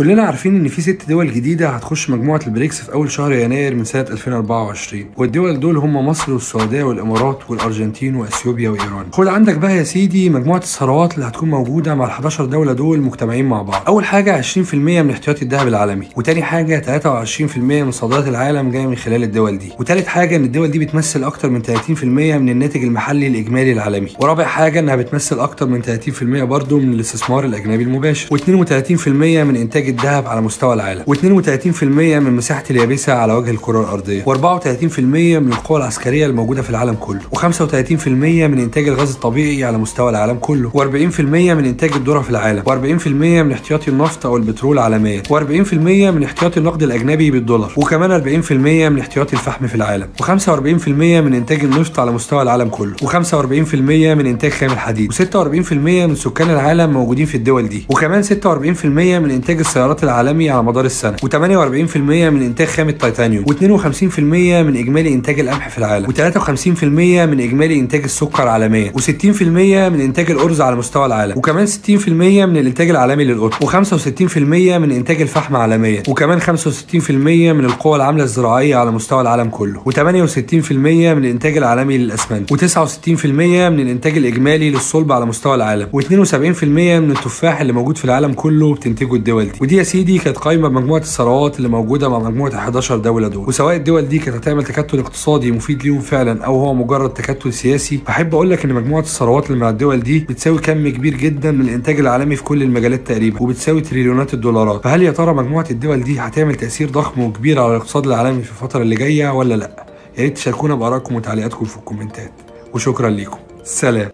كلنا عارفين ان في 6 دول جديده هتخش مجموعه البريكس في اول شهر يناير من سنه 2024، والدول دول هم مصر والسعوديه والامارات والارجنتين واثيوبيا وايران. خد عندك بقى يا سيدي مجموعه الثروات اللي هتكون موجوده مع ال11 دوله دول مجتمعين مع بعض. اول حاجه 20% من احتياطي الذهب العالمي، وتاني حاجه 23% من صادرات العالم جايه من خلال الدول دي، وتالت حاجه ان الدول دي بتمثل اكتر من 30% من الناتج المحلي الاجمالي العالمي، ورابع حاجه انها بتمثل اكتر من 30% برضه من الاستثمار الاجنبي المباشر، و32% من انتاج الذهب على مستوى العالم، و32% من مساحه اليابسه على وجه الكره الارضيه، و34% من القوى العسكريه الموجوده في العالم كله، و35% من انتاج الغاز الطبيعي على مستوى العالم كله، و40% من انتاج الذره في العالم، و40% من احتياطي النفط او البترول عالميا، و40% من احتياطي النقد الاجنبي بالدولار، وكمان 40% من احتياطي الفحم في العالم، و45% من انتاج النفط على مستوى العالم كله، و45% من انتاج خام الحديد، و46% من سكان العالم موجودين في الدول دي، وكمان 46% من انتاج السيارات العالمي على مدار السنه، و48% من انتاج خام التيتانيوم، و52% من اجمالي انتاج القمح في العالم، و53% من اجمالي انتاج السكر عالميا، و60% من انتاج الارز على مستوى العالم، وكمان 60% من الانتاج العالمي للقطن، و65% من انتاج الفحم عالميا، وكمان 65% من القوى العامله الزراعيه على مستوى العالم كله، و68% من الانتاج العالمي للاسمنت، و69% من الانتاج الاجمالي للصلب على مستوى العالم، و72% من التفاح اللي موجود في العالم كله بتنتجه الدول دي. ودي يا سيدي كانت قائمه بمجموعه الثروات اللي موجوده مع مجموعه 11 دوله دول، وسواء الدول دي كانت هتعمل تكتل اقتصادي مفيد ليهم فعلا او هو مجرد تكتل سياسي، فاحب اقول لك ان مجموعه الثروات اللي مع الدول دي بتساوي كم كبير جدا من الانتاج العالمي في كل المجالات تقريبا، وبتساوي تريليونات الدولارات. فهل يا ترى مجموعه الدول دي هتعمل تاثير ضخم وكبير على الاقتصاد العالمي في الفتره اللي جايه ولا لا؟ يا ريت تشاركونا بارائكم وتعليقاتكم في الكومنتات، وشكرا ليكم. سلام.